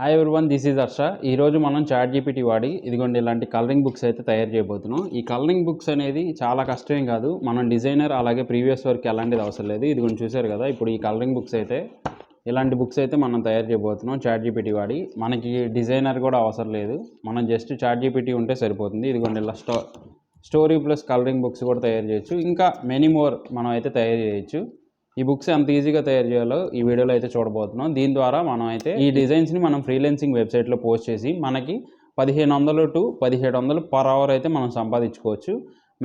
Hi everyone, this is Harsha. ఈరోజు మనం ChatGPT వాడి ఇదిగోండి ఇలాంటి కలరింగ్ బుక్స్ అయితే తయారు చేయబోతున్నాం. ఈ కలరింగ్ బుక్స్ అనేది చాలా కష్టమేం కాదు. మనం డిజైనర్ అలాగే ప్రీవియస్ వర్క్ ఎలాంటిది అవసరం లేదు. ఇదిగోండి చూశారు కదా, ఇప్పుడు ఈ కలరింగ్ బుక్స్ అయితే ఇలాంటి బుక్స్ అయితే మనం తయారు చేయబోతున్నాం చాట్‌జీపీటీ వాడి. మనకి డిజైనర్ కూడా అవసరం లేదు. మనం జస్ట్ చాట్‌జీపీటీ ఉంటే సరిపోతుంది. ఇదిగోండి ఇలా స్టోరీ ప్లస్ కలరింగ్ బుక్స్ కూడా తయారు చేయొచ్చు. ఇంకా మెనీ మోర్ మనం అయితే తయారు చేయొచ్చు. ఈ బుక్స్ ఎంత ఈజీగా తయారు చేయాలో ఈ వీడియోలో అయితే చూడబోతున్నాం. దీని ద్వారా మనం అయితే ఈ డిజైన్స్ని మనం ఫ్రీలాన్సింగ్ వెబ్సైట్లో పోస్ట్ చేసి మనకి 1500 to 1700 పర్ అవర్ అయితే మనం సంపాదించుకోవచ్చు.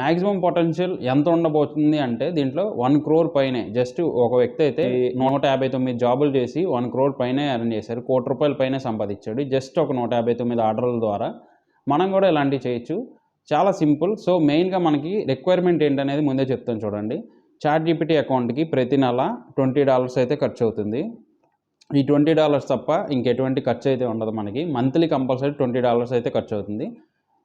మ్యాక్సిమం పొటెన్షియల్ ఎంత ఉండబోతుంది అంటే దీంట్లో 1 crore పైనే. జస్ట్ ఒక వ్యక్తి అయితే 159 జాబులు చేసి 1 crore పైనే ఎర్న్ చేశారు. ₹1,00,00,000 పైనే సంపాదించాడు జస్ట్ ఒక 159 ఆర్డర్ల ద్వారా. మనం కూడా ఇలాంటివి చేయొచ్చు. చాలా సింపుల్. సో మెయిన్గా మనకి రిక్వైర్మెంట్ ఏంటనేది ముందే చెప్తాను చూడండి. చాట్‌జీపీటీ అకౌంట్కి ప్రతి నెల $20 అయితే ఖర్చు అవుతుంది. ఈ $20 తప్ప ఇంకెటువంటి ఖర్చు అయితే ఉండదు. మనకి మంత్లీ కంపల్సరీ $20 అయితే ఖర్చు అవుతుంది.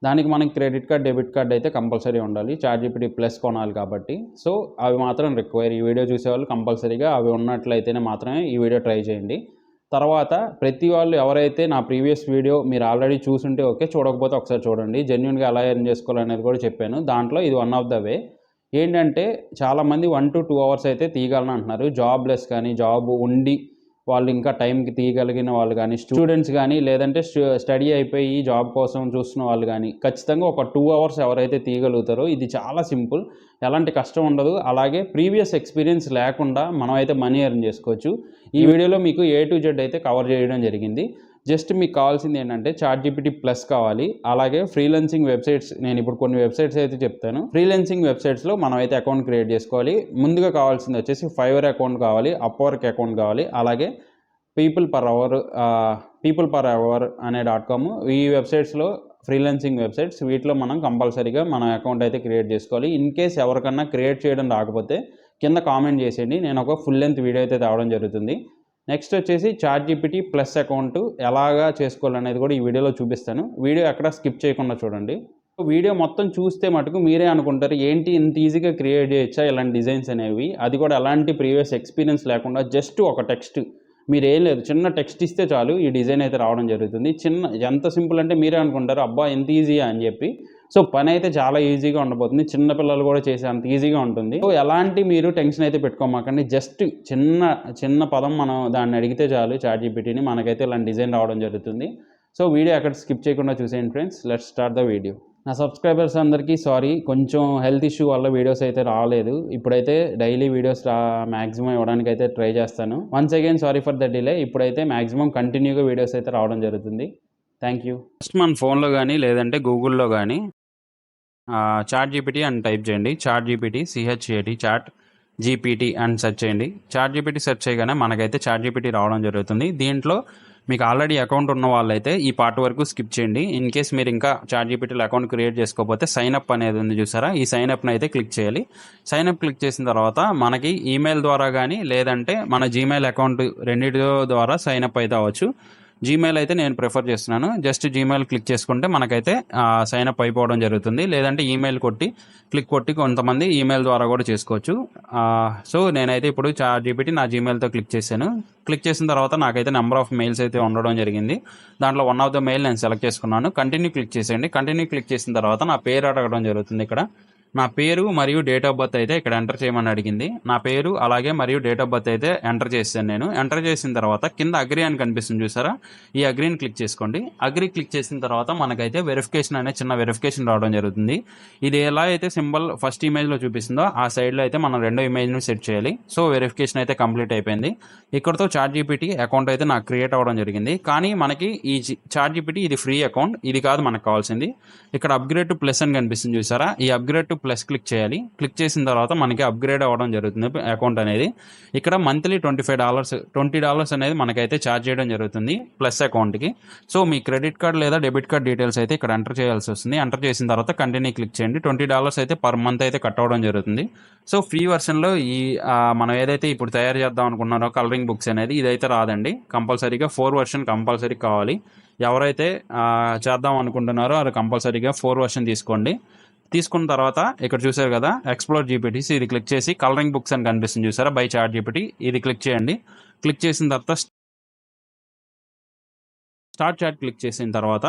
దానికి మనకి క్రెడిట్ కార్డ్, డెబిట్ కార్డ్ అయితే కంపల్సరీ ఉండాలి. చాట్‌జీపీటీ ప్లస్ కొనాలి కాబట్టి. సో అవి మాత్రం రిక్వైర్. ఈ వీడియో చూసేవాళ్ళు కంపల్సరీగా అవి ఉన్నట్లయితేనే మాత్రమే ఈ వీడియో ట్రై చేయండి. తర్వాత ప్రతి వాళ్ళు ఎవరైతే నా ప్రీవియస్ వీడియో మీరు ఆల్రెడీ చూసుంటే ఓకే, చూడకపోతే ఒకసారి చూడండి. జెన్యూన్గా ఎలా ఎర్న్ చేసుకోవాలనేది కూడా చెప్పాను. దాంట్లో ఇది వన్ ఆఫ్ ద వే. ఏంటంటే చాలామంది 1 to 2 అవర్స్ అయితే తీయగలను అంటున్నారు. జాబ్లెస్ కానీ, జాబ్ ఉండి వాళ్ళు ఇంకా టైంకి తీయగలిగిన వాళ్ళు కానీ, స్టూడెంట్స్ కానీ, లేదంటే స్టడీ అయిపోయి జాబ్ కోసం చూస్తున్న వాళ్ళు కానీ ఖచ్చితంగా ఒక 2 అవర్స్ ఎవరైతే తీయగలుగుతారో ఇది చాలా సింపుల్. ఎలాంటి కష్టం ఉండదు. అలాగే ప్రీవియస్ ఎక్స్పీరియన్స్ లేకుండా మనం అయితే మనీ ఎర్న్ చేసుకోవచ్చు. ఈ వీడియోలో మీకు A to Z అయితే కవర్ చేయడం జరిగింది. జస్ట్ మీకు కావాల్సింది ఏంటంటే చాట్‌జీపీటీ ప్లస్ కావాలి. అలాగే ఫ్రీలాన్సింగ్ వెబ్సైట్స్, నేను ఇప్పుడు కొన్ని వెబ్సైట్స్ అయితే చెప్తాను. ఫ్రీలాన్సింగ్ వెబ్సైట్స్లో మనం అయితే అకౌంట్ క్రియేట్ చేసుకోవాలి. ముందుగా కావాల్సింది వచ్చేసి ఫైవర్ అకౌంట్ కావాలి, అప్వర్క్ అకౌంట్ కావాలి, అలాగే పీపుల్ పర్ అవర్ అనే .com. ఈ వెబ్సైట్స్లో ఫ్రీలాన్సింగ్ వెబ్సైట్స్, వీటిలో మనం కంపల్సరీగా మన అకౌంట్ అయితే క్రియేట్ చేసుకోవాలి. ఇన్ కేస్ ఎవరికన్నా క్రియేట్ చేయడం రాకపోతే కింద కామెంట్ చేసేయండి. నేను ఒక ఫుల్ లెంత్ వీడియో అయితే తేవడం జరుగుతుంది. నెక్స్ట్ వచ్చేసి చాట్‌జీపీటీ ప్లస్ అకౌంట్ ఎలాగా చేసుకోవాలనేది కూడా ఈ వీడియోలో చూపిస్తాను. వీడియో ఎక్కడ స్కిప్ చేయకుండా చూడండి. వీడియో మొత్తం చూస్తే మటుకు మీరే అనుకుంటారు, ఏంటి ఇంత ఈజీగా క్రియేట్ చేయొచ్చా ఇలాంటి డిజైన్స్ అనేవి, అది కూడా ఎలాంటి ప్రీవియస్ ఎక్స్పీరియన్స్ లేకుండా జస్ట్ ఒక టెక్స్ట్, మీరేం లేదు చిన్న టెక్స్ట్ ఇస్తే చాలు ఈ డిజైన్ అయితే రావడం జరుగుతుంది. ఎంత సింపుల్ అంటే మీరే అనుకుంటారు అబ్బా ఎంత ఈజీయా అని చెప్పి. సో పని అయితే చాలా ఈజీగా ఉండబోతుంది. చిన్న పిల్లలు కూడా చేసే అంత ఈజీగా ఉంటుంది. సో ఎలాంటి మీరు టెన్షన్ అయితే పెట్టుకోమాకండి. జస్ట్ చిన్న పదం మనం దాన్ని అడిగితే చాలు చాట్‌జీపీటీని, మనకైతే ఇలాంటి డిజైన్ రావడం జరుగుతుంది. సో వీడియో అక్కడ స్కిప్ చేయకుండా చూసేయండి friends. Let's start the video. నా సబ్స్క్రైబర్స్ అందరికీ సారీ, కొంచెం హెల్త్ ఇష్యూ వల్ల వీడియోస్ అయితే రాలేదు. ఇప్పుడైతే డైలీ వీడియోస్ మ్యాక్సిమం ఇవ్వడానికి అయితే ట్రై చేస్తాను. Once again sorry for the delay. ఇప్పుడైతే మ్యాక్సిమం కంటిన్యూగా వీడియోస్ అయితే రావడం జరుగుతుంది. Thank you. ఫస్ట్ మన ఫోన్లో కానీ లేదంటే గూగుల్లో కానీ చాట్‌జీపీటీ అని టైప్ చేయండి. చాట్‌జీపీటీ చాట్ జీపీటీ అని సెర్చ్ చేయండి. చాట్‌జీపీటీ సెర్చ్ చేయగానే మనకైతే చాట్‌జీపీటీ రావడం జరుగుతుంది. దీంట్లో మీకు ఆల్రెడీ అకౌంట్ ఉన్న వాళ్ళైతే ఈ పార్ట్ వరకు స్కిప్ చేయండి. ఇన్ కేస్ మీరు ఇంకా చాట్‌జీపీటీలో అకౌంట్ క్రియేట్ చేసుకోకపోతే సైన్ అప్ అనేది ఉంది చూసారా, ఈ సైన్ అప్ని అయితే క్లిక్ చేయాలి. సైన్ అప్ క్లిక్ చేసిన తర్వాత మనకి ఈమెయిల్ ద్వారా కానీ లేదంటే మన జీమెయిల్ అకౌంట్ రెండింటి ద్వారా సైన్ అప్ అయితే అవ్వచ్చు. జీమెయిల్ అయితే నేను ప్రిఫర్ చేస్తున్నాను. జస్ట్ జీమెయిల్ క్లిక్ చేసుకుంటే మనకైతే సైన్ అప్ అయిపోవడం జరుగుతుంది. లేదంటే ఈమెయిల్ క్లిక్ కొట్టి కొంతమంది ఈమెయిల్ ద్వారా కూడా చేసుకోవచ్చు. సో నేనైతే ఇప్పుడు చాట్‌జీపీటీ నా జీమెయిల్తో క్లిక్ చేశాను. క్లిక్ చేసిన తర్వాత నాకైతే నెంబర్ ఆఫ్ మెయిల్స్ అయితే ఉండడం జరిగింది. దాంట్లో వన్ ఆఫ్ ద మెయిల్ నేను సెలెక్ట్ చేసుకున్నాను. కంటిన్యూ క్లిక్ చేసేయండి. కంటిన్యూ క్లిక్ చేసిన తర్వాత నా పేరు అడగడం జరుగుతుంది. ఇక్కడ నా పేరు మరియు డేట్ ఆఫ్ బర్త్ అయితే ఇక్కడ ఎంటర్ చేయమని అడిగింది. నా పేరు అలాగే మరియు డేట్ ఆఫ్ బర్త్ అయితే ఎంటర్ చేశాను నేను. ఎంటర్ చేసిన తర్వాత కింద అగ్రీ అని కనిపిస్తుంది చూసారా, ఈ అగ్రీని క్లిక్ చేసుకోండి. అగ్రీ క్లిక్ చేసిన తర్వాత మనకైతే వెరిఫికేషన్ అనే చిన్న వెరిఫికేషన్ రావడం జరుగుతుంది. ఇది ఎలా అయితే సింబల్ ఫస్ట్ ఇమేజ్లో చూపిస్తుందో ఆ సైడ్లో అయితే మనం రెండో ఇమేజ్ను సెట్ చేయాలి. సో వెరిఫికేషన్ అయితే కంప్లీట్ అయిపోయింది. ఇక్కడతో చాట్‌జీపీటీ అకౌంట్ అయితే నాకు క్రియేట్ అవ్వడం జరిగింది. కానీ మనకి ఈ చాట్‌జీపీటీ ఇది ఫ్రీ అకౌంట్, ఇది కాదు మనకు కావాల్సింది. ఇక్కడ అప్గ్రేడ్ టు ప్లస్ అని కనిపిస్తుంది చూసారా, ఈ అప్గ్రేడ్ టు ప్లస్ క్లిక్ చేయాలి. క్లిక్ చేసిన తర్వాత మనకి అప్గ్రేడ్ అవ్వడం జరుగుతుంది అకౌంట్ అనేది. ఇక్కడ మంత్లీ $20 అనేది మనకైతే ఛార్జ్ చేయడం జరుగుతుంది ప్లస్ అకౌంట్కి. సో మీ క్రెడిట్ కార్డ్ లేదా డెబిట్ కార్డ్ డీటెయిల్స్ అయితే ఇక్కడ ఎంటర్ చేయాల్సి వస్తుంది. ఎంటర్ చేసిన తర్వాత కంటిన్యూ క్లిక్ చేయండి. $20 అయితే పర్ మంత్ అయితే కట్ అవ్వడం జరుగుతుంది. సో ఫ్రీ వర్షన్లో ఈ మనం ఏదైతే ఇప్పుడు తయారు చేద్దాం అనుకున్నారో కలరింగ్ బుక్స్ అనేది ఇదైతే రాదండి. కంపల్సరీగా 4 వర్షన్ కంపల్సరీ కావాలి. ఎవరైతే చేద్దాం అనుకుంటున్నారో అది కంపల్సరీగా 4 వర్షన్ తీసుకోండి. తీసుకున్న తర్వాత ఇక్కడ చూసారు కదా ఎక్స్ప్లోర్ జీపీటీస్, ఇది క్లిక్ చేసి కలరింగ్ బుక్స్ అని కనిపిస్తుంది చూసారా బై చాట్‌జీపీటీ, ఇది క్లిక్ చేయండి. క్లిక్ చేసిన తర్వాత స్టార్ట్ చాట్ క్లిక్ చేసిన తర్వాత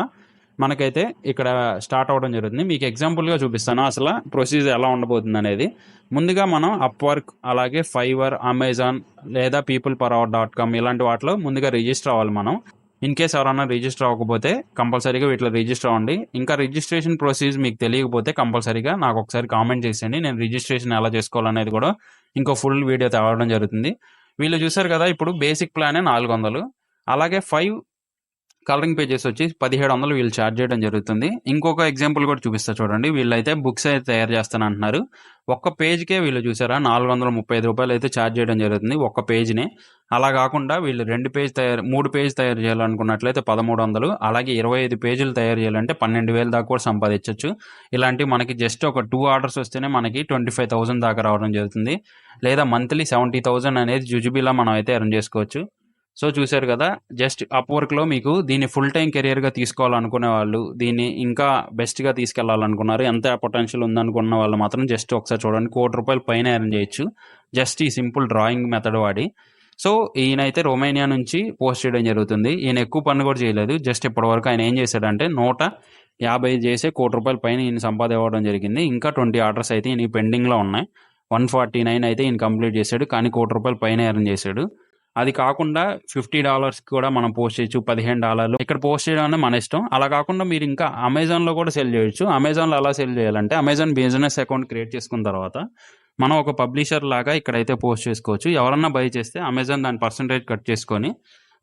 మనకైతే ఇక్కడ స్టార్ట్ అవ్వడం జరుగుతుంది. మీకు ఎగ్జాంపుల్గా చూపిస్తాను అసలు ప్రొసీజర్ ఎలా ఉండబోతుంది అనేది. ముందుగా మనం అప్వర్క్, అలాగే ఫైవర్, అమెజాన్ లేదా peopleperhour.com ఇలాంటి వాటిలో ముందుగా రిజిస్టర్ అవ్వాలి మనం. ఇన్ కేస్ ఎవరైనా రిజిస్టర్ అవ్వకపోతే కంపల్సరీగా వీటిలో రిజిస్టర్ అవ్వండి. ఇంకా రిజిస్ట్రేషన్ ప్రొసీజర్ మీకు తెలియకపోతే కంపల్సరీగా నాకు ఒకసారి కామెంట్ చేసేయండి. నేను రిజిస్ట్రేషన్ ఎలా చేసుకోవాలనేది కూడా ఇంకో ఫుల్ వీడియో తేవడం జరుగుతుంది. వీళ్ళు చూసారు కదా, ఇప్పుడు బేసిక్ ప్లానే 400, అలాగే 5 కలరింగ్ పేజెస్ వచ్చి 1700 వీళ్ళు ఛార్జ్ చేయడం జరుగుతుంది. ఇంకొక ఎగ్జాంపుల్ కూడా చూపిస్తా చూడండి. వీళ్ళైతే బుక్స్ అయితే తయారు చేస్తాను అంటున్నారు. ఒక్క పేజ్కే వీళ్ళు చూసారా 435 రూపాయలు అయితే ఛార్జ్ చేయడం జరుగుతుంది ఒక్క పేజ్నే. అలా కాకుండా వీళ్ళు 3 పేజ్ తయారు చేయాలనుకున్నట్లయితే 1300, అలాగే 25 పేజీలు తయారు చేయాలంటే 12,000 దాకా కూడా సంపాదించవచ్చు. ఇలాంటి మనకి జస్ట్ ఒక 2 ఆర్డర్స్ వస్తేనే మనకి 25,000 దాకా రావడం జరుగుతుంది. లేదా మంత్లీ 70,000 అనేది జుజుబీలా మనం అయితే ఎర్న్ చేసుకోవచ్చు. సో చూశారు కదా, జస్ట్ అప్వర్క్లో మీకు దీన్ని ఫుల్ టైం కెరియర్గా తీసుకోవాలనుకునే వాళ్ళు, దీన్ని ఇంకా బెస్ట్గా తీసుకెళ్లాలనుకున్నారు, ఎంత పొటెన్షియల్ ఉందనుకున్న వాళ్ళు మాత్రం జస్ట్ ఒకసారి చూడండి. ₹1,00,00,000 పైన ఎర్న్ చేయొచ్చు జస్ట్ ఈ సింపుల్ డ్రాయింగ్ మెథడ్ వాడి. సో ఈయనైతే రొమేనియా నుంచి పోస్ట్ చేయడం జరుగుతుంది. ఈయన ఎక్కువ పని కూడా చేయలేదు. జస్ట్ ఇప్పటివరకు ఆయన ఏం చేశాడంటే 150 చేసే ₹1,00,00,000 పైన ఈయన ఇవ్వడం జరిగింది. ఇంకా 20 ఆర్డర్స్ అయితే ఈయన పెండింగ్లో ఉన్నాయి. 149 అయితే ఈయన కంప్లీట్ చేశాడు, కానీ ₹1,00,00,000 పైన ఎర్న్ చేశాడు. అది కాకుండా $50 కూడా మనం పోస్ట్ చేయొచ్చు, $15 ఇక్కడ పోస్ట్ చేయడం అనేది మన ఇష్టం. అలా కాకుండా మీరు ఇంకా అమెజాన్లో కూడా సెల్ చేయొచ్చు. అమెజాన్లో ఎలా సెల్ చేయాలంటే, అమెజాన్ బిజినెస్ అకౌంట్ క్రియేట్ చేసుకున్న తర్వాత మనం ఒక పబ్లిషర్ లాగా ఇక్కడైతే పోస్ట్ చేసుకోవచ్చు. ఎవరన్నా బై చేస్తే అమెజాన్ దాని పర్సంటేజ్ కట్ చేసుకొని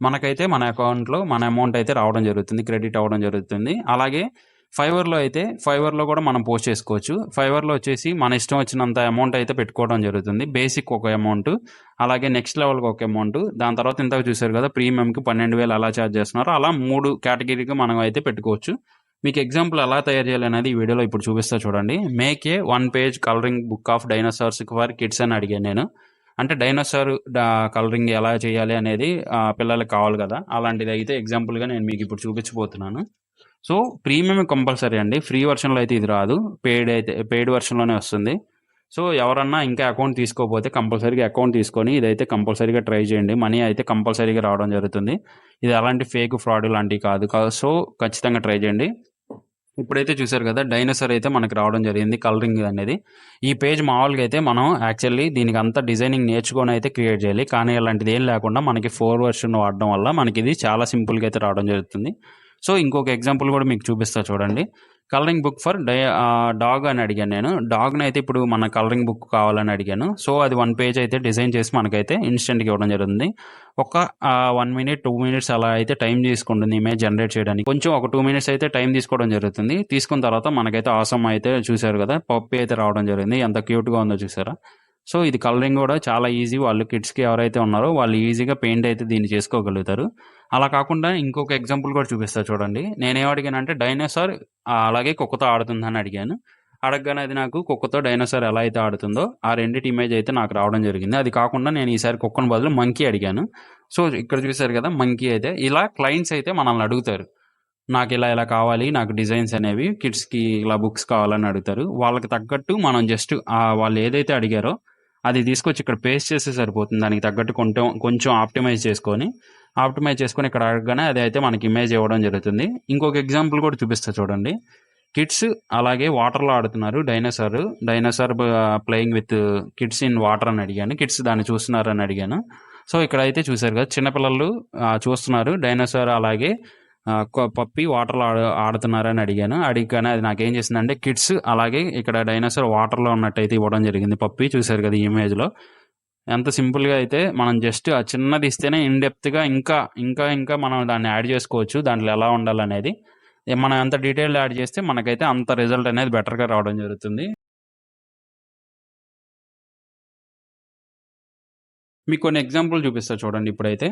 మనకైతే మన అకౌంట్లో మన అమౌంట్ అయితే రావడం జరుగుతుంది, క్రెడిట్ అవ్వడం జరుగుతుంది. అలాగే ఫైవర్లో కూడా మనం పోస్ట్ చేసుకోవచ్చు. ఫైవర్లో వచ్చేసి మన ఇష్టం వచ్చినంత అమౌంట్ అయితే పెట్టుకోవడం జరుగుతుంది. బేసిక్ ఒక అమౌంట్, అలాగే నెక్స్ట్ లెవెల్కి ఒక అమౌంట్, దాని తర్వాత ఇంతకు చూసారు కదా ప్రీమియంకి 12,000 అలా ఛార్జ్ చేస్తున్నారు. అలా 3 కేటగిరీకి మనం అయితే పెట్టుకోవచ్చు. మీకు ఎగ్జాంపుల్ ఎలా తయారు చేయాలనేది ఈ వీడియోలో ఇప్పుడు చూపిస్తా చూడండి. Make a 1 page colouring book of dinosaurs for kids అని అడిగాను నేను. అంటే డైనోసార్ కలరింగ్ ఎలా చేయాలి అనేది పిల్లలకి కావాలి కదా, అలాంటిది అయితే ఎగ్జాంపుల్గా నేను మీకు ఇప్పుడు చూపించబోతున్నాను. సో ప్రీమియం కంపల్సరీ అండి, ఫ్రీ వర్షన్లో అయితే ఇది రాదు, పెయిడ్ వర్షన్లోనే వస్తుంది. సో ఎవరన్నా ఇంకా అకౌంట్ తీసుకోకపోతే కంపల్సరీగా అకౌంట్ తీసుకొని ఇదైతే కంపల్సరీగా ట్రై చేయండి. మనీ అయితే కంపల్సరీగా రావడం జరుగుతుంది. ఇది అలాంటి ఫేక్ ఫ్రాడ్ లాంటివి కాదు. సో ఖచ్చితంగా ట్రై చేయండి. ఇప్పుడైతే చూసారు కదా, డైనోసార్ అయితే మనకి రావడం జరిగింది కలరింగ్ అనేది. ఈ పేజ్ మామూలుగా అయితే మనం యాక్చువల్లీ దీనికి అంతా డిజైనింగ్ నేర్చుకొని అయితే క్రియేట్ చేయాలి, కానీ అలాంటిది ఏం లేకుండా మనకి 4 వర్షన్ వాడడం వల్ల మనకి ఇది చాలా సింపుల్గా అయితే రావడం జరుగుతుంది. సో ఇంకొక ఎగ్జాంపుల్ కూడా మీకు చూపిస్తా చూడండి. కలరింగ్ బుక్ ఫర్ డాగ్ అని అడిగాను నేను. డాగ్ని అయితే ఇప్పుడు మన కలరింగ్ బుక్ కావాలని అడిగాను. సో అది 1 పేజ్ అయితే డిజైన్ చేసి మనకైతే ఇన్స్టెంట్గా ఇవ్వడం జరుగుతుంది. ఒక 1 మినిట్ 2 మినిట్స్ అలా అయితే టైం తీసుకుంటుంది ఇమేజ్ జనరేట్ చేయడానికి. కొంచెం ఒక 2 మినిట్స్ అయితే టైం తీసుకోవడం జరుగుతుంది. తీసుకున్న తర్వాత మనకైతే ఆసమ్ అయితే చూసారు కదా, పప్పి అయితే రావడం జరిగింది. ఎంత క్యూట్గా ఉందో చూసారా. సో ఇది కలరింగ్ కూడా చాలా ఈజీ. వాళ్ళు కిడ్స్కి ఎవరైతే ఉన్నారో వాళ్ళు ఈజీగా పెయింట్ అయితే దీన్ని చేసుకోగలుగుతారు. అలా కాకుండా ఇంకొక ఎగ్జాంపుల్ కూడా చూపిస్తా చూడండి. నేనేం అడిగానంటే డైనోసార్ అలాగే కుక్కతో ఆడుతుందని అడిగాను. అడగగానే అది నాకు కుక్కతో డైనోసార్ ఎలా అయితే ఆడుతుందో ఆ రెండింటి ఇమేజ్ అయితే నాకు రావడం జరిగింది. అది కాకుండా నేను ఈసారి కుక్కను బదులు మంకీ అడిగాను. సో ఇక్కడ చూసారు కదా, మంకీ అయితే ఇలా క్లయింట్స్ అయితే మనల్ని అడుగుతారు, నాకు ఇలా ఇలా కావాలి, నాకు డిజైన్స్ అనేవి కిడ్స్కి ఇలా బుక్స్ కావాలని అడుగుతారు. వాళ్ళకి తగ్గట్టు మనం జస్ట్ వాళ్ళు ఏదైతే అడిగారో అది తీసుకొచ్చి ఇక్కడ పేస్ట్ చేస్తే సరిపోతుంది. దానికి తగ్గట్టు కొంచెం ఆప్టిమైజ్ చేసుకొని ఇక్కడ అడగగానే అది అయితే మనకి ఇమేజ్ ఇవ్వడం జరుగుతుంది. ఇంకొక ఎగ్జాంపుల్ కూడా చూపిస్తా చూడండి. కిడ్స్ అలాగే వాటర్లో ఆడుతున్నారు, dinosaur playing with kids in water అని అడిగాను. కిడ్స్ దాన్ని చూస్తున్నారని అడిగాను. సో ఇక్కడ అయితే చూసారు కదా, చిన్నపిల్లలు చూస్తున్నారు డైనోసార్ అలాగే పప్పి వాటర్లో ఆడుతున్నారని అడిగాను. అడిగానే అది నాకేం చేసిందంటే కిడ్స్ అలాగే ఇక్కడ డైనోసార్ వాటర్లో ఉన్నట్టయితే ఇవ్వడం జరిగింది. పప్పి చూసారు కదా ఈ ఇమేజ్లో. ఎంత సింపుల్గా అయితే మనం జస్ట్ ఆ చిన్నది ఇస్తేనే ఇన్డెప్త్గా ఇంకా మనం దాన్ని యాడ్ చేసుకోవచ్చు, దాంట్లో ఎలా ఉండాలనేది. మనం ఎంత డీటెయిల్ యాడ్ చేస్తే మనకైతే అంత రిజల్ట్ అనేది బెటర్గా రావడం జరుగుతుంది. మీకు కొన్ని ఎగ్జాంపుల్ చూపిస్తా చూడండి. ఇప్పుడైతే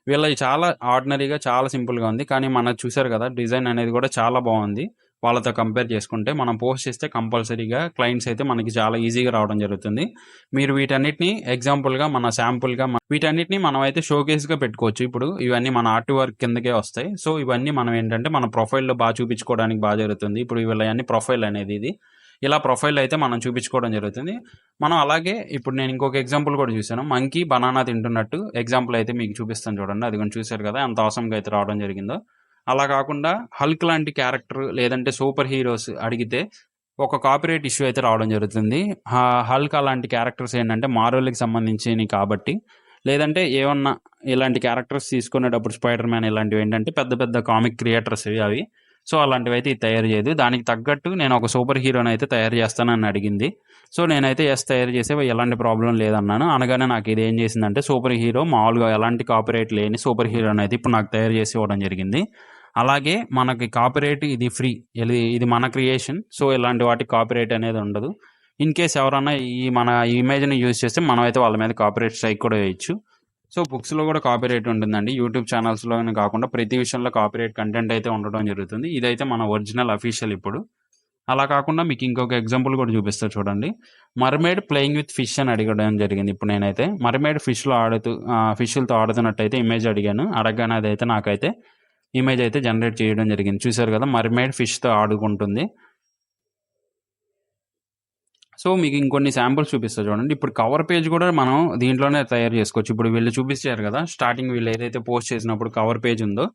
వీళ్ళది చాలా ఆర్డినరీగా చాలా సింపుల్గా ఉంది, కానీ మనం చూసారు కదా డిజైన్ అనేది కూడా చాలా బాగుంది. వాళ్ళతో కంపేర్ చేసుకుంటే మనం పోస్ట్ చేస్తే కంపల్సరీగా క్లయింట్స్ అయితే మనకి చాలా ఈజీగా రావడం జరుగుతుంది. మీరు వీటన్నిటిని ఎగ్జాంపుల్గా మన శాంపుల్గా వీటన్నిటిని మనం అయితే షోకేస్గా పెట్టుకోవచ్చు. ఇప్పుడు ఇవన్నీ మన ఆర్ట్ వర్క్ కిందకే వస్తాయి. సో ఇవన్నీ మనం ఏంటంటే మన ప్రొఫైల్లో బాగా చూపించుకోవడానికి బాగా జరుగుతుంది. ఇప్పుడు వీళ్ళన్నీ ప్రొఫైల్ అనేది ఇది ఇలా ప్రొఫైల్ అయితే మనం చూపించుకోవడం జరుగుతుంది. మనం అలాగే ఇప్పుడు నేను ఇంకొక ఎగ్జాంపుల్ కూడా చూశాను. మంకీ బనానా తింటున్నట్టు ఎగ్జాంపుల్ అయితే మీకు చూపిస్తాను చూడండి. అది కొంచెం చూశారు కదా ఎంత అవసరంగా అయితే రావడం జరిగిందో. అలా కాకుండా హల్క్ లాంటి క్యారెక్టర్ లేదంటే సూపర్ హీరోస్ అడిగితే ఒక కాపీరైట్ ఇష్యూ అయితే రావడం జరుగుతుంది. హల్క్ అలాంటి క్యారెక్టర్స్ ఏంటంటే మార్వెల్‌కి సంబంధించినవి కాబట్టి, లేదంటే ఏమన్నా ఇలాంటి క్యారెక్టర్స్ తీసుకునేటప్పుడు స్పైడర్ మ్యాన్ ఇలాంటివి ఏంటంటే పెద్ద పెద్ద కామిక్ క్రియేటర్స్ అవి. సో, అలాంటివైతే ఇది తయారు చేయదు. దానికి తగ్గట్టు నేను ఒక సూపర్ హీరోని అయితే తయారు చేస్తానని అడిగింది. సో, నేనైతే యెస్ తయారు చేసే ఎలాంటి ప్రాబ్లమ్ లేదన్నాను. అనగానే నాకు ఇది ఏం చేసిందంటే సూపర్ హీరో మామూలుగా ఎలాంటి కాపీరైట్ లేని సూపర్ హీరోని అయితే ఇప్పుడు నాకు తయారు చేసి ఇవ్వడం జరిగింది. అలాగే మనకి కాపీరైట్ ఇది ఫ్రీ. ఇది మన క్రియేషన్. సో, ఇలాంటి వాటికి కాపీరైట్ అనేది ఉండదు. ఇన్ కేస్ ఎవరన్నా మన ఇమేజ్‌ని యూజ్ చేస్తే మనమైతే వాళ్ళ మీద కాపీరైట్ స్ట్రైక్ కూడా వేయొచ్చు. సో, బుక్స్‌లో కూడా కాపీరైట్ ఉంటుందండి. యూట్యూబ్ ఛానల్స్‌లోనే కాకుండా ప్రతి విషయంలో కాపీరైట్ కంటెంట్ అయితే ఉండడం జరుగుతుంది. ఇదైతే మన ఒరిజినల్ అఫీషియల్ ఇప్పుడు. అలా కాకుండా మీకు ఇంకొక ఎగ్జాంపుల్ కూడా చూపిస్తా చూడండి. మర్‌మెయిడ్ ప్లేయింగ్ విత్ ఫిష్ అని అడగడం జరిగింది ఇప్పుడు నేనైతే. మర్‌మెయిడ్ ఫిష్‌లతో ఆడుతున్నట్టయితే ఇమేజ్ అడిగాను. అడగగానే అదైతే నాకైతే ఇమేజ్ అయితే జనరేట్ చేయడం జరిగింది. చూసారు కదా! మర్‌మెయిడ్ ఫిష్‌తో ఆడుకుంటుంది. సో, మీకు ఇంకొన్ని శాంపుల్స్ చూపిస్తా చూడండి. ఇప్పుడు కవర్ పేజ్ కూడా మనం దీంట్లోనే తయారు చేసుకోవచ్చు. ఇప్పుడు వీళ్ళు చూపించారు కదా! స్టార్టింగ్ వీళ్ళు ఏదైతే పోస్ట్ చేసినప్పుడు కవర్ పేజ్ ఉందో,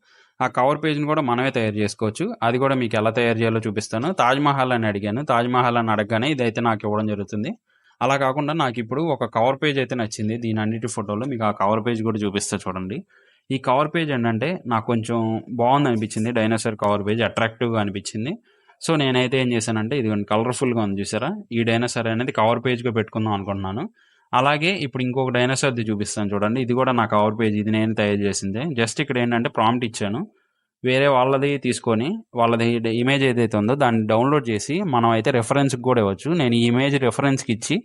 ఆ కవర్ పేజ్‌ని కూడా మనమే తయారు చేసుకోవచ్చు. అది కూడా మీకు ఎలా తయారు చేయాలో చూపిస్తాను. తాజ్‌మహల్ అని అడిగాను. తాజ్‌మహల్ అని అడగగానే ఇదైతే నాకు ఇవ్వడం జరుగుతుంది. అలా కాకుండా నాకిప్పుడు ఒక కవర్ పేజ్ అయితే నచ్చింది. దీనన్నిటి ఫోటోలో మీకు ఆ కవర్ పేజ్ కూడా చూపిస్తా చూడండి. ఈ కవర్ పేజ్ ఏంటంటే నాకు కొంచెం బాగుందనిపించింది. డైనోసార్ కవర్ పేజ్ అట్రాక్టివ్‌గా అనిపించింది. సో, నేనైతే ఏం చేశానంటే ఇదిగోండి కలర్‌ఫుల్‌గా ఉంది చూసారా? ఈ డైనోసార్ అనేది కవర్ పేజ్‌గా పెట్టుకుందాం అనుకుంటున్నాను. అలాగే ఇప్పుడు ఇంకొక డైనోసార్‌ది చూపిస్తాను చూడండి. ఇది కూడా నా కవర్ పేజ్. ఇది నేను తయారు చేసిందే. జస్ట్ ఇక్కడ ఏంటంటే ప్రాంప్ట్ ఇచ్చాను. వేరే వాళ్ళది తీసుకొని వాళ్ళది ఇమేజ్ ఏదైతే ఉందో దాన్ని డౌన్‌లోడ్ చేసి మనం అయితే రిఫరెన్స్‌కి కూడా ఇవ్వచ్చు. నేను ఈ ఇమేజ్ రిఫరెన్స్‌కి ఇచ్చి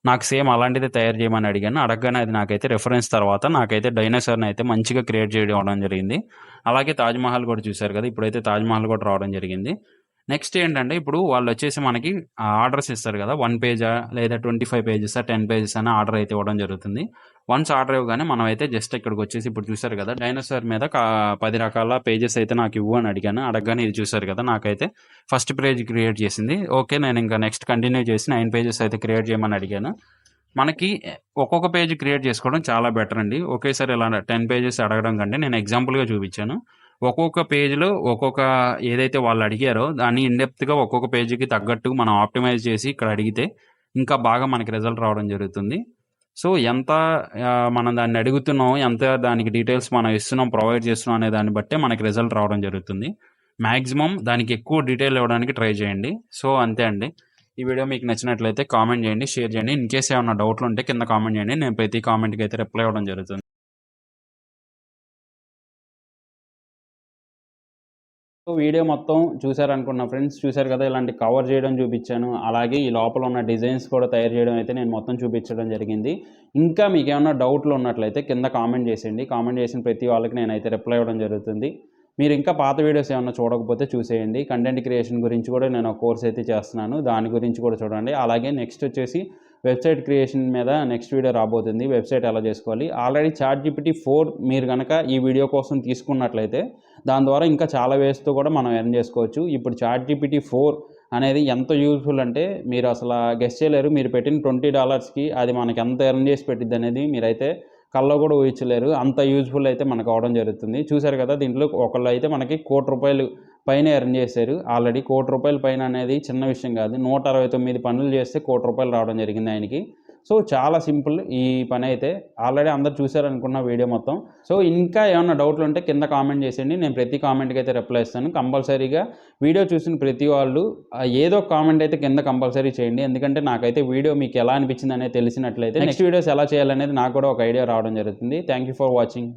నాకు సేమ్ అలాంటిదే తయారు చేయమని అడిగాను. అడగగానే అది నాకైతే రిఫరెన్స్ తర్వాత నాకైతే డైనోసార్‌ని అయితే మంచిగా క్రియేట్ చేయడం అవ్వడం జరిగింది. అలాగే తాజ్‌మహల్ కూడా చూసారు కదా! ఇప్పుడైతే తాజ్‌మహల్ కూడా రావడం జరిగింది. నెక్స్ట్ ఏంటంటే ఇప్పుడు వాళ్ళొచ్చేసి మనకి ఆర్డర్స్ ఇస్తారు కదా! 1 పేజా లేదా 25 పేజెసా, 10 పేజెస్ అని ఆర్డర్ అయితే ఇవ్వడం జరుగుతుంది. వన్స్ ఆర్డర్ ఇవ్వగానే మనమైతే జస్ట్ ఇక్కడికొచ్చేసి ఇప్పుడు చూసారు కదా! డైనోసార్ మీద 10 రకాల పేజెస్ అయితే నాకివ్వు అని అడిగాను. అడగగానే ఇది చూసారు కదా! నాకైతే ఫస్ట్ పేజ్ క్రియేట్ చేసింది. ఓకే. నేను ఇంకా నెక్స్ట్ కంటిన్యూ చేసి 9 పేజెస్ అయితే క్రియేట్ చేయమని అడిగాను. మనకి ఒక్కొక్క పేజ్ క్రియేట్ చేసుకోవడం చాలా బెటర్ అండి. ఒకేసారి ఇలా 10 పేజెస్ అడగడం కంటే నేను ఎగ్జాంపుల్‌గా చూపించాను. ఒక్కొక్క పేజ్‌లో ఒక్కొక్క ఏదైతే వాళ్ళు అడిగారో దాన్ని ఇన్ డెప్త్‌గా ఒక్కొక్క పేజ్‌కి తగ్గట్టు మనం ఆప్టిమైజ్ చేసి ఇక్కడ అడిగితే ఇంకా బాగా మనకి రిజల్ట్ రావడం జరుగుతుంది. సో, ఎంత మనం దాన్ని అడుగుతున్నాం, ఎంత దానికి డీటెయిల్స్ మనం ఇస్తున్నాం, ప్రొవైడ్ చేస్తున్నాం అనే దాన్ని బట్టే మనకి రిజల్ట్ రావడం జరుగుతుంది. మాక్సిమం దానికి ఎక్కువ డీటెయిల్ ఇవ్వడానికి ట్రై చేయండి. సో, అంతే అండి. ఈ వీడియో మీకు నచ్చినట్లయితే కామెంట్ చేయండి, షేర్ చేయండి. ఇన్‌కేస్ ఏమన్నా డౌట్‌లు ఉంటే కింద కామెంట్ చేయండి. నేను ప్రతి కామెంట్‌కి అయితే రిప్లై ఇవ్వడం జరుగుతుంది. సో, వీడియో మొత్తం చూసారనుకున్నా ఫ్రెండ్స్. చూసారు కదా! ఇలాంటి కవర్ చేయడం చూపిచ్చాను. అలాగే ఈ లోపల ఉన్న డిజైన్స్ కూడా తయారు చేయడం అయితే నేను మొత్తం చూపించడం జరిగింది. ఇంకా మీకేమన్నా డౌట్‌లు ఉన్నట్లయితే కింద కామెంట్ చేసేయండి. కామెంట్ చేసిన ప్రతి వాళ్ళకి నేనైతే రిప్లై ఇవ్వడం జరుగుతుంది. మీరు ఇంకా పాత వీడియోస్ ఏమన్నా చూడకపోతే చూసేయండి. కంటెంట్ క్రియేషన్ గురించి కూడా నేను ఒక కోర్స్ అయితే చేస్తున్నాను. దాని గురించి కూడా చూడండి. అలాగే నెక్స్ట్ వచ్చేసి వెబ్‌సైట్ క్రియేషన్ మీద నెక్స్ట్ వీడియో రాబోతుంది. వెబ్‌సైట్ ఎలా చేసుకోవాలి. ఆల్రెడీ చాట్‌జీపీటీ 4 మీరు గనక ఈ వీడియో కోసం తీసుకున్నట్లయితే దాని ద్వారా ఇంకా చాలా వేస్‌తో కూడా మనం ఎర్న్ చేసుకోవచ్చు. ఇప్పుడు చాట్‌జీపీటీ 4 అనేది ఎంత యూజ్‌ఫుల్ అంటే మీరు అసల గెస్ చేయలేరు. మీరు పెట్టిన $20కి అది మనకి ఎంత ఎర్న్ చేసి పెట్టిద్దనేది మీరైతే కల్లో కూడా ఊహించలేరు. అంత యూజ్‌ఫుల్ అయితే మనకు అవ్వడం జరుగుతుంది. చూసారు కదా! దీంట్లో ఒకళ్ళైతే మనకి ₹1,00,00,000 పైనే ఎర్న్ చేశారు. ఆల్రెడీ ₹1,00,00,000 పైన అనేది చిన్న విషయం కాదు. 169 పనులు చేస్తే ₹1,00,00,000 రావడం జరిగింది ఆయనకి. సో, చాలా సింపుల్ ఈ పనైతే. ఆల్రెడీ అందరూ చూసారనుకున్న వీడియో మొత్తం. సో, ఇంకా ఏమన్నా డౌట్‌లుంటే కింద కామెంట్ చేసేయండి. నేను ప్రతి కామెంట్‌కి అయితే రిప్లై ఇస్తాను. కంపల్సరీగా వీడియో చూసిన ప్రతి వాళ్ళు ఏదో ఒక కామెంట్ అయితే కింద కంపల్సరీ చేయండి. ఎందుకంటే నాకైతే వీడియో మీకు ఎలా అనిపించిందనేది తెలిసినట్లయితే నెక్స్ట్ వీడియోస్ ఎలా చేయాలనేది నాకు కూడా ఒక ఐడియా రావడం జరుగుతుంది. Thank you for watching.